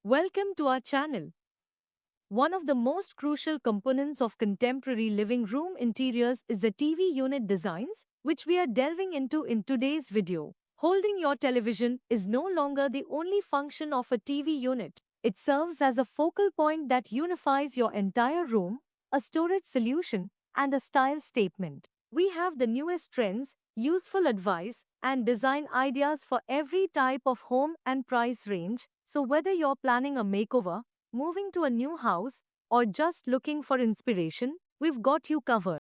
Welcome to our channel. One of the most crucial components of contemporary living room interiors is the TV unit designs, which we are delving into in today's video. Holding your television is no longer the only function of a TV unit. It serves as a focal point that unifies your entire room, a storage solution, and a style statement. We have the newest trends, useful advice, and design ideas for every type of home and price range. So, whether you're planning a makeover, moving to a new house, or just looking for inspiration, we've got you covered.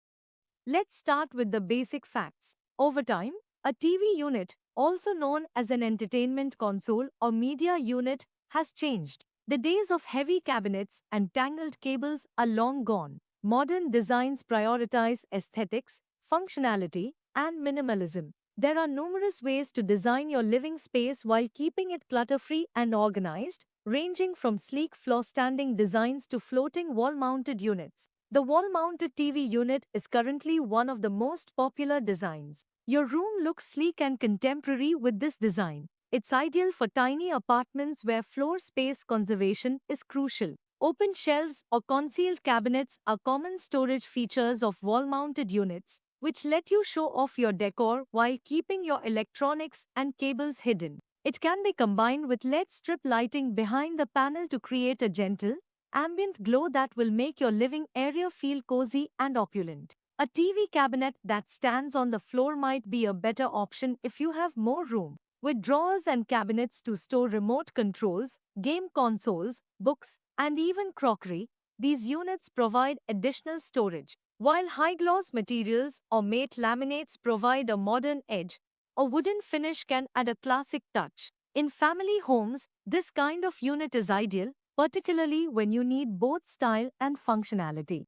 Let's start with the basic facts. Over time, a TV unit, also known as an entertainment console or media unit, has changed. The days of heavy cabinets and tangled cables are long gone. Modern designs prioritize aesthetics, functionality, and minimalism. There are numerous ways to design your living space while keeping it clutter-free and organized, ranging from sleek floor-standing designs to floating wall-mounted units. The wall-mounted TV unit is currently one of the most popular designs. Your room looks sleek and contemporary with this design. It's ideal for tiny apartments where floor space conservation is crucial. Open shelves or concealed cabinets are common storage features of wall-mounted units, which let you show off your decor while keeping your electronics and cables hidden. It can be combined with LED strip lighting behind the panel to create a gentle, ambient glow that will make your living area feel cozy and opulent. A TV cabinet that stands on the floor might be a better option if you have more room. With drawers and cabinets to store remote controls, game consoles, books, and even crockery, these units provide additional storage. While high-gloss materials or matte laminates provide a modern edge, a wooden finish can add a classic touch. In family homes, this kind of unit is ideal, particularly when you need both style and functionality.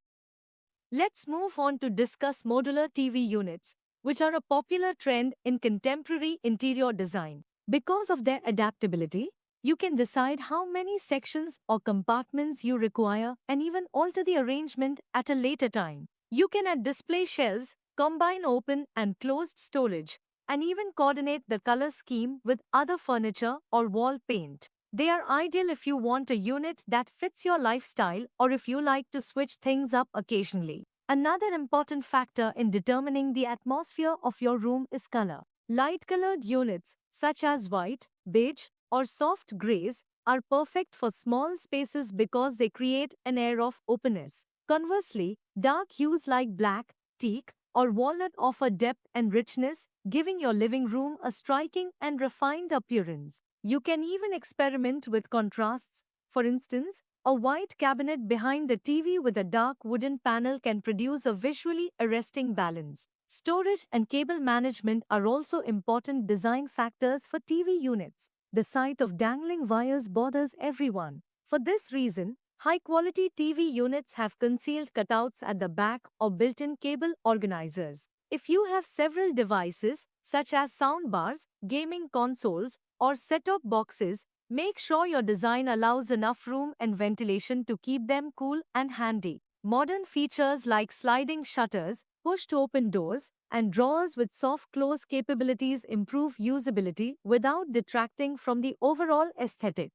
Let's move on to discuss modular TV units, which are a popular trend in contemporary interior design. Because of their adaptability, you can decide how many sections or compartments you require and even alter the arrangement at a later time. You can add display shelves, combine open and closed storage, and even coordinate the color scheme with other furniture or wall paint. They are ideal if you want a unit that fits your lifestyle or if you like to switch things up occasionally. Another important factor in determining the atmosphere of your room is color. Light-colored units, such as white, beige, or soft grays, are perfect for small spaces because they create an air of openness. Conversely, dark hues like black, teak, or walnut offer depth and richness, giving your living room a striking and refined appearance. You can even experiment with contrasts. For instance, a white cabinet behind the TV with a dark wooden panel can produce a visually arresting balance. Storage and cable management are also important design factors for TV units. The sight of dangling wires bothers everyone. For this reason, high-quality TV units have concealed cutouts at the back or built-in cable organizers. If you have several devices, such as soundbars, gaming consoles, or set-top boxes, make sure your design allows enough room and ventilation to keep them cool and handy. Modern features like sliding shutters, push-to-open doors, and drawers with soft close capabilities improve usability without detracting from the overall aesthetic.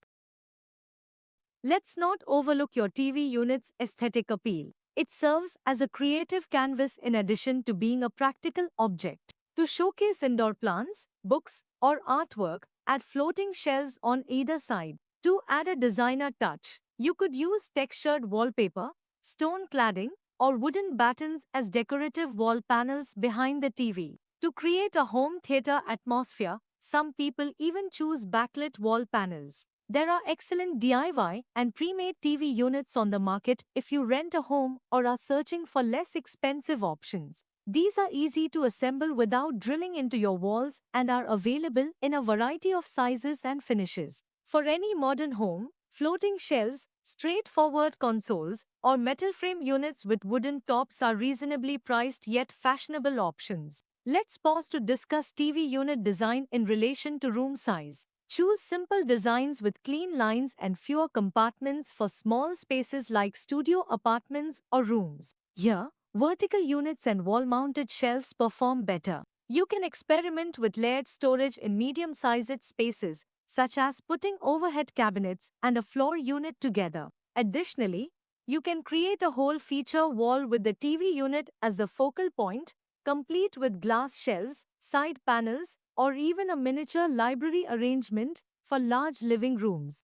Let's not overlook your TV unit's aesthetic appeal. It serves as a creative canvas in addition to being a practical object. To showcase indoor plants, books, or artwork, add floating shelves on either side. To add a designer touch, you could use textured wallpaper, stone cladding, or wooden battens as decorative wall panels behind the TV. To create a home theater atmosphere, some people even choose backlit wall panels. There are excellent DIY and pre-made TV units on the market if you rent a home or are searching for less expensive options. These are easy to assemble without drilling into your walls and are available in a variety of sizes and finishes. For any modern home, floating shelves, straightforward consoles, or metal frame units with wooden tops are reasonably priced yet fashionable options. Let's pause to discuss TV unit design in relation to room size. Choose simple designs with clean lines and fewer compartments for small spaces like studio apartments or rooms. Here, vertical units and wall-mounted shelves perform better. You can experiment with layered storage in medium-sized spaces, such as putting overhead cabinets and a floor unit together. Additionally, you can create a whole feature wall with the TV unit as the focal point, complete with glass shelves, side panels, or even a miniature library arrangement for large living rooms.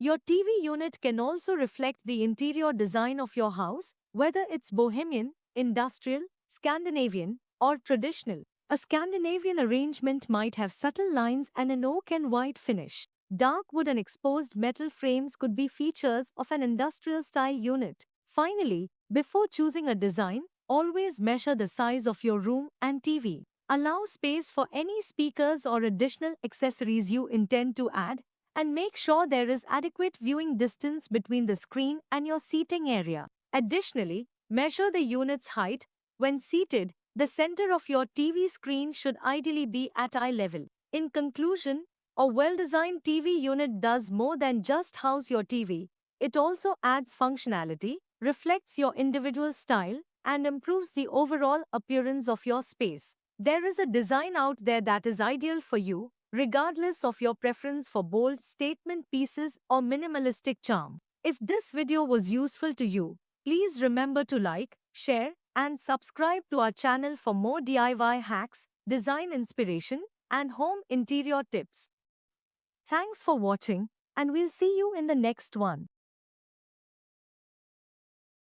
Your TV unit can also reflect the interior design of your house, whether it's bohemian, industrial, Scandinavian, or traditional. A Scandinavian arrangement might have subtle lines and an oak and white finish. Dark wood and exposed metal frames could be features of an industrial style unit. Finally, before choosing a design, always measure the size of your room and TV. Allow space for any speakers or additional accessories you intend to add, and make sure there is adequate viewing distance between the screen and your seating area. Additionally, measure the unit's height. When seated, the center of your TV screen should ideally be at eye level. In conclusion, a well-designed TV unit does more than just house your TV. It also adds functionality, reflects your individual style, and improves the overall appearance of your space. There is a design out there that is ideal for you, regardless of your preference for bold statement pieces or minimalistic charm. If this video was useful to you, please remember to like, share, and subscribe to our channel for more DIY hacks, design inspiration, and home interior tips. Thanks for watching, and we'll see you in the next one.